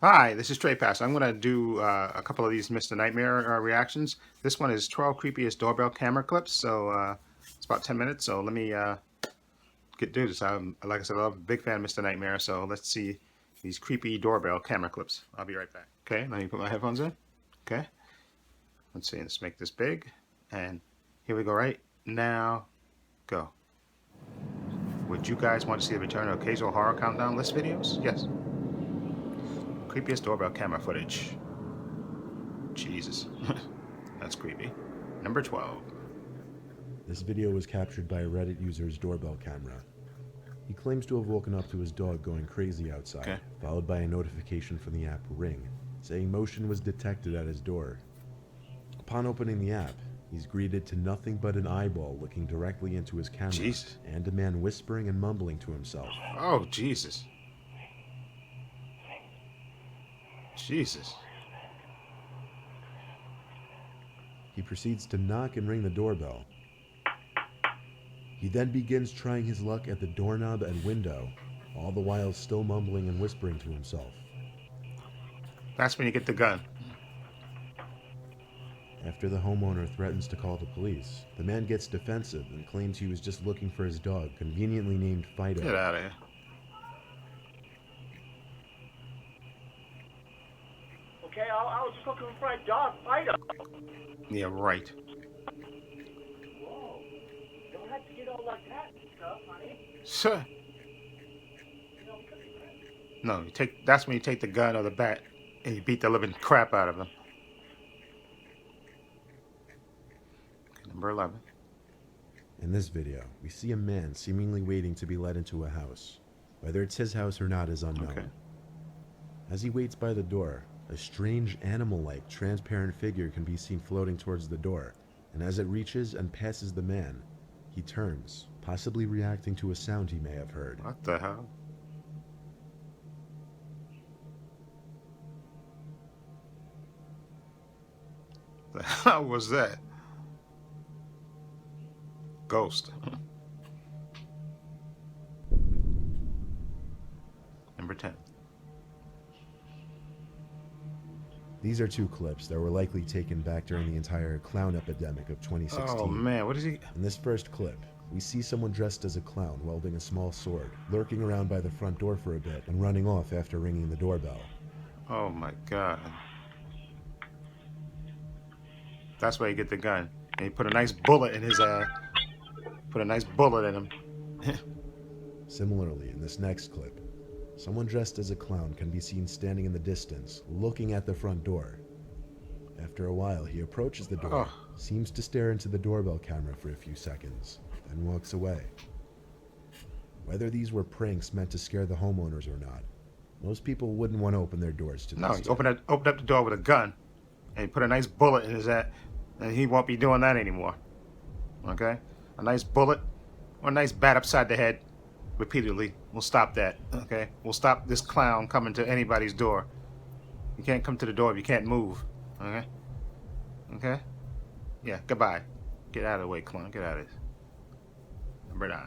Hi, this is Trey Pass. I'm going to do a couple of these Mr. Nightmare reactions. This one is 12 Creepiest Doorbell Camera Clips, so it's about 10 minutes. So let me do this. Like I said, I'm a big fan of Mr. Nightmare, so let's see these creepy doorbell camera clips. I'll be right back. Okay, let me put my headphones in. Okay, let's see. Let's make this big. And here we go right now. Go. Would you guys want to see the return of occasional horror countdown list videos? Yes. Creepiest doorbell camera footage. Jesus. That's creepy. Number 12. This video was captured by a Reddit user's doorbell camera. He claims to have woken up to his dog going crazy outside, Okay. followed by a notification from the app Ring, saying motion was detected at his door. Upon opening the app, he's greeted to nothing but an eyeball looking directly into his camera, Jesus. and a man whispering and mumbling to himself. Oh, Jesus. Jesus. He proceeds to knock and ring the doorbell. He then begins trying his luck at the doorknob and window, all the while still mumbling and whispering to himself. That's when you get the gun. After the homeowner threatens to call the police, the man gets defensive and claims he was just looking for his dog, conveniently named Fido. Get out of here. Okay, I was just looking for my dog, Fido. Yeah, right. Whoa. Don't have to get all like that and stuff, honey. Sir. You know, because No, that's when you take the gun or the bat and you beat the living crap out of them. Okay, number 11. In this video, we see a man seemingly waiting to be let into a house. Whether it's his house or not is unknown. Okay. As he waits by the door, a strange animal-like transparent figure can be seen floating towards the door, and as it reaches and passes the man, he turns, possibly reacting to a sound he may have heard. What the hell? The hell was that? Ghost. Number 10. These are two clips that were likely taken back during the entire clown epidemic of 2016. Oh man, what is he? In this first clip, we see someone dressed as a clown wielding a small sword, lurking around by the front door for a bit and running off after ringing the doorbell. Oh my God. That's why you get the gun. And you put a nice bullet in his ass. Put a nice bullet in him. Similarly, in this next clip, someone dressed as a clown can be seen standing in the distance, looking at the front door. After a while, he approaches the door, seems to stare into the doorbell camera for a few seconds, then walks away. Whether these were pranks meant to scare the homeowners or not, most people wouldn't want to open their doors to this. No, you open up the door with a gun, and you put a nice bullet in his ass, and he won't be doing that anymore. Okay? A nice bullet or a nice bat upside the head repeatedly will stop that. Okay? We'll stop this clown coming to anybody's door. You can't come to the door if you can't move. Okay? Okay? Yeah, goodbye. Get out of the way, clown. Get out of this. Number 9.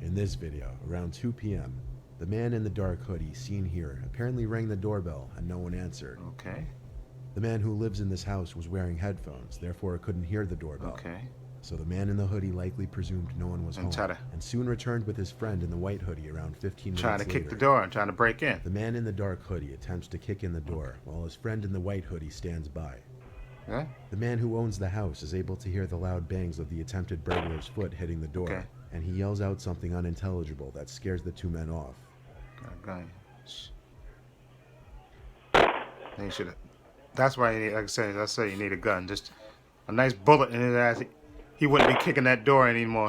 In this video, around 2 p.m., the man in the dark hoodie seen here apparently rang the doorbell and no one answered. Okay. The man who lives in this house was wearing headphones, therefore couldn't hear the doorbell. Okay. So the man in the hoodie likely presumed no one was home, and soon returned with his friend in the white hoodie around 15 minutes later. Trying to kick the door and trying to break in. The man in the dark hoodie attempts to kick in the door, while his friend in the white hoodie stands by. Okay. The man who owns the house is able to hear the loud bangs of the attempted burglar's foot hitting the door, and he yells out something unintelligible that scares the two men off. They should have. That's why you need, like I say, you need a gun. Just a nice bullet in his ass. He wouldn't be kicking that door anymore.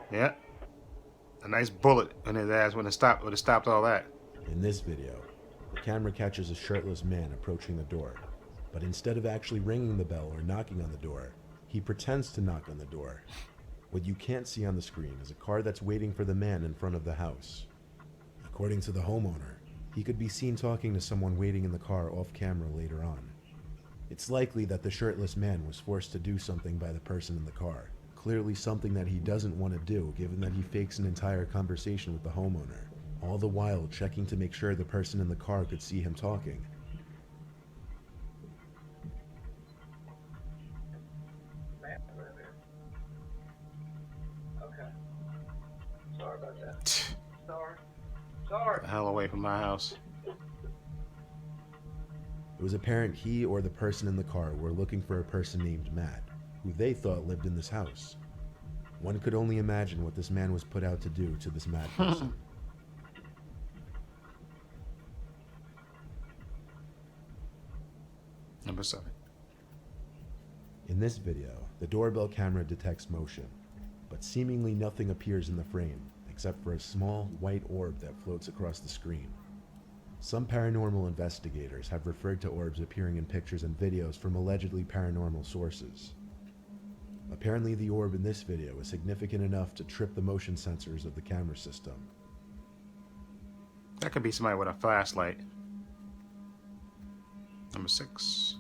Yeah. A nice bullet in his ass would have stopped all that. In this video, the camera catches a shirtless man approaching the door, but instead of actually ringing the bell or knocking on the door, he pretends to knock on the door. What you can't see on the screen is a car that's waiting for the man in front of the house. According to the homeowner, he could be seen talking to someone waiting in the car off camera later on. It's likely that the shirtless man was forced to do something by the person in the car, clearly something that he doesn't want to do given that he fakes an entire conversation with the homeowner, all the while checking to make sure the person in the car could see him talking. Okay. Sorry about that. Sorry. The hell away from my house. It was apparent he or the person in the car were looking for a person named Matt, who they thought lived in this house. One could only imagine what this man was put out to do to this mad person. Number 7. In this video, the doorbell camera detects motion, but seemingly nothing appears in the frame except for a small white orb that floats across the screen. Some paranormal investigators have referred to orbs appearing in pictures and videos from allegedly paranormal sources. Apparently, the orb in this video is significant enough to trip the motion sensors of the camera system. That could be somebody with a flashlight. Number 6.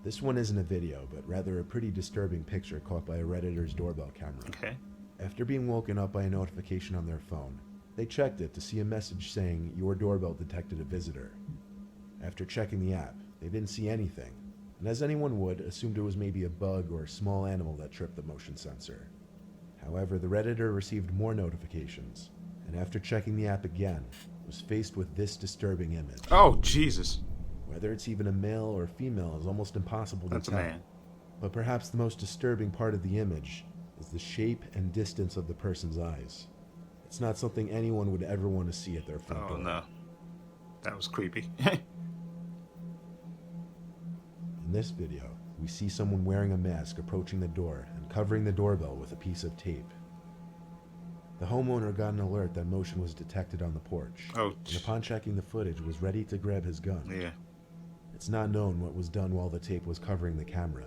This one isn't a video, but rather a pretty disturbing picture caught by a Redditor's doorbell camera. Okay. After being woken up by a notification on their phone, they checked it to see a message saying, "Your doorbell detected a visitor." After checking the app, they didn't see anything, and as anyone would, assumed it was maybe a bug or a small animal that tripped the motion sensor. However, the Redditor received more notifications, and after checking the app again, was faced with this disturbing image. Oh, Jesus. Whether it's even a male or female is almost impossible to That's a tell. man. But perhaps the most disturbing part of the image is the shape and distance of the person's eyes. It's not something anyone would ever want to see at their front Oh, door. no. That was creepy. In this video, we see someone wearing a mask approaching the door and covering the doorbell with a piece of tape. The homeowner got an alert that motion was detected on the porch, Oh, and upon checking the footage was ready to grab his gun. yeah. It's not known what was done while the tape was covering the camera,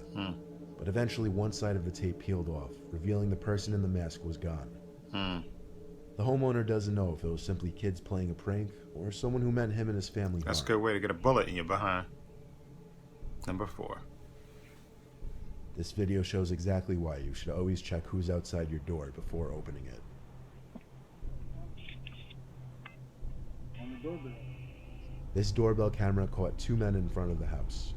but eventually one side of the tape peeled off, revealing the person in the mask was gone. The homeowner doesn't know if it was simply kids playing a prank or someone who meant him and his family That's a harm. good way to get a bullet in your behind. Number 4. This video shows exactly why you should always check who's outside your door before opening it. On the doorbell. This doorbell camera caught 2 men in front of the house.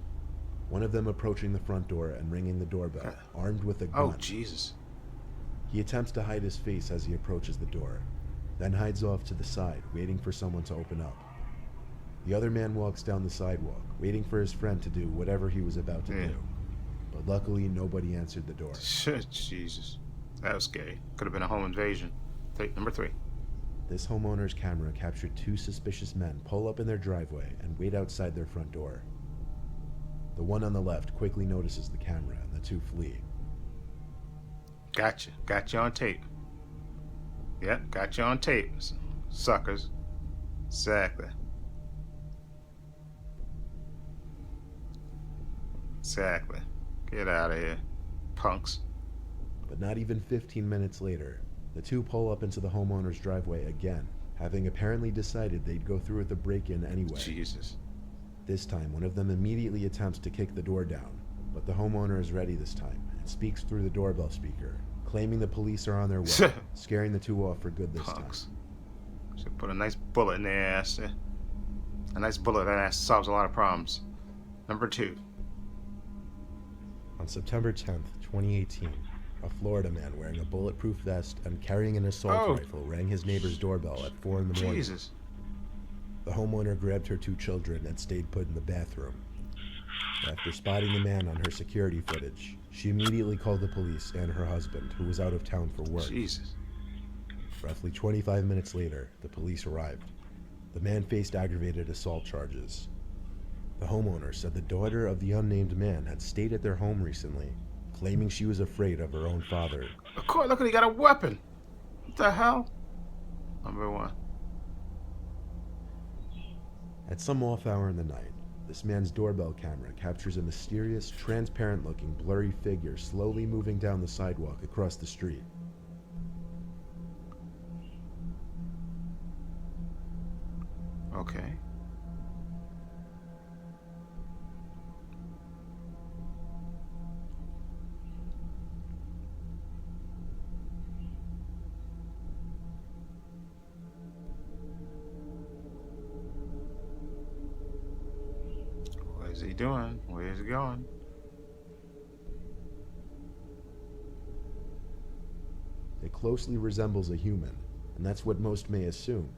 One of them approaching the front door and ringing the doorbell, armed with a gun. Oh, Jesus. He attempts to hide his face as he approaches the door, then hides off to the side, waiting for someone to open up. The other man walks down the sidewalk, waiting for his friend to do whatever he was about to do. But luckily, nobody answered the door. Jesus. That was scary. Could have been a home invasion. Number 3. This homeowner's camera captured 2 suspicious men pull up in their driveway and wait outside their front door. The one on the left quickly notices the camera and the 2 flee. Gotcha. Got you on tape. Yep, got you on tape. Suckers. Exactly. Exactly. Get out of here, punks. But not even 15 minutes later, the 2 pull up into the homeowner's driveway again, having apparently decided they'd go through with the break-in anyway. Jesus. This time, one of them immediately attempts to kick the door down, but the homeowner is ready this time and speaks through the doorbell speaker, claiming the police are on their way, scaring the 2 off for good this Punks. time. Should put a nice bullet in their ass. A nice bullet that ass solves a lot of problems. Number 2. On September 10th, 2018, a Florida man wearing a bulletproof vest and carrying an assault rifle rang his neighbor's doorbell at 4 in the morning. Jesus. The homeowner grabbed her 2 children and stayed put in the bathroom. After spotting the man on her security footage, she immediately called the police and her husband, who was out of town for work. Jesus. Roughly 25 minutes later, the police arrived. The man faced aggravated assault charges. The homeowner said the daughter of the unnamed man had stayed at their home recently, claiming she was afraid of her own father. Of course, look at he got a weapon. What the hell? Number 1. At some off hour in the night, this man's doorbell camera captures a mysterious, transparent-looking, blurry figure slowly moving down the sidewalk across the street. Okay. he doing? Where's he going? It closely resembles a human, and that's what most may assume.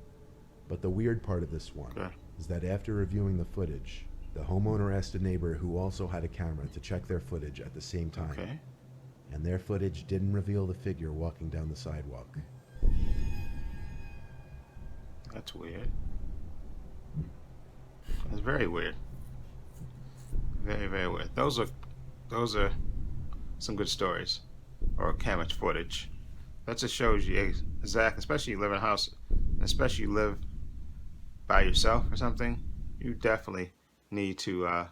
But the weird part of this one Okay. is that after reviewing the footage, the homeowner asked a neighbor who also had a camera to check their footage at the same time. Okay. And their footage didn't reveal the figure walking down the sidewalk. That's weird. That's very weird. Very, very weird. Those are some good stories, or camera footage. That just shows you exactly, especially you live in a house, especially you live by yourself or something. You definitely need to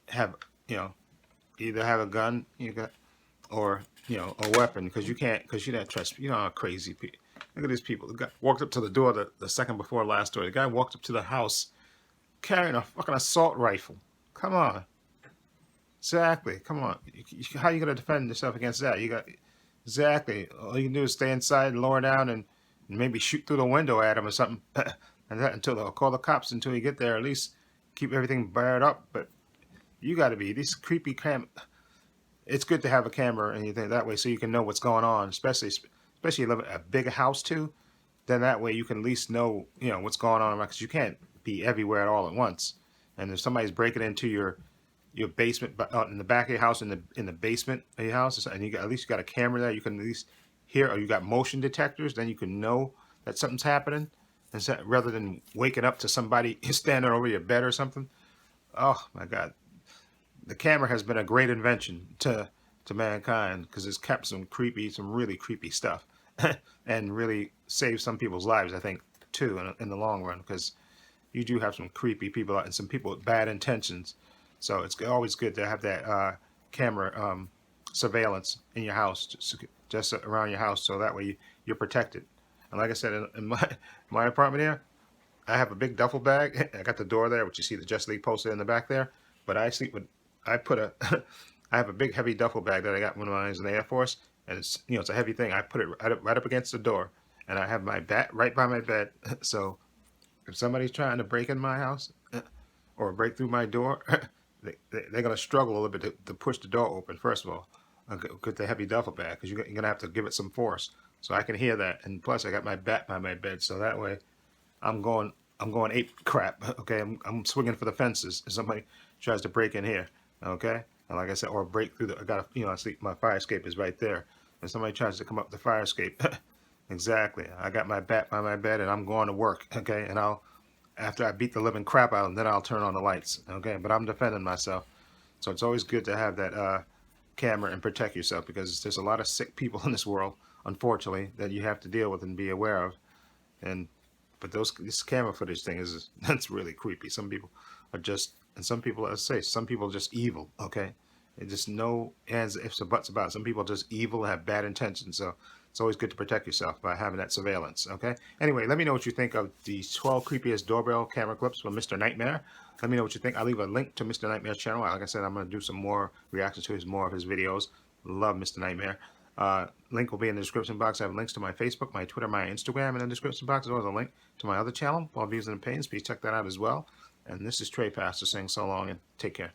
have either have a gun or a weapon, because you don't trust, how crazy people. Look at these people. The guy walked up to the door the second before last door. The guy walked up to the house carrying a fucking assault rifle. Come on. Exactly. Come on. How are you going to defend yourself against that? Exactly. All you can do is stay inside and lower down and maybe shoot through the window at him or something. And that until they'll call the cops until you get there. At least keep everything barred up. But you got to be these creepy It's good to have a camera and anything that way so you can know what's going on, especially you live in a big house too. Then that way you can at least know what's going on, because you can't be everywhere at all at once. And if somebody's breaking into your basement, in the back of your house, in the basement of your house, and at least you got a camera there, you can at least hear, or you got motion detectors, then you can know that something's happening, rather than waking up to somebody standing over your bed or something. Oh my God, the camera has been a great invention to mankind, because it's kept some really creepy stuff, and really saved some people's lives, I think, too, in the long run, because you do have some creepy people out and some people with bad intentions. So it's always good to have that camera surveillance in your house, just around your house, so that way you're protected. And like I said, in my apartment here, I have a big duffel bag. I got the door there, which you see the Just League poster in the back there. But I have a big heavy duffel bag that I got when I was in the Air Force, and it's a heavy thing. I put it right up against the door, and I have my bat right by my bed. So if somebody's trying to break in my house or break through my door, they're gonna struggle a little bit to push the door open. First of all, with the heavy duffel bag, because you're gonna have to give it some force. So I can hear that, and plus I got my bat by my bed, so that way I'm going ape crap. Okay, I'm swinging for the fences if somebody tries to break in here. Okay, and like I said, or break through I sleep. My fire escape is right there. If somebody tries to come up the fire escape, exactly. I got my bat by my bed, and I'm going to work. Okay, and after I beat the living crap out of them, then I'll turn on the lights. Okay, but I'm defending myself. So it's always good to have that camera and protect yourself, because there's a lot of sick people in this world, unfortunately, that you have to deal with and be aware of. But this camera footage thing that's really creepy. Some people are just, and some people, let's say, some people are just evil. Okay, they just no ands, ifs, or buts about it. Some people are just evil, have bad intentions. So it's always good to protect yourself by having that surveillance. Okay. Anyway, let me know what you think of the 12 creepiest doorbell camera clips from Mr. Nightmare. Let me know what you think. I'll leave a link to Mr. Nightmare's channel. Like I said, I'm going to do some more reactions to more of his videos. Love Mr. Nightmare. Link will be in the description box. I have links to my Facebook, my Twitter, my Instagram in the description box, as well as a link to my other channel, All Views and Opinions. Please check that out as well. And this is Trey Pastor saying so long and take care.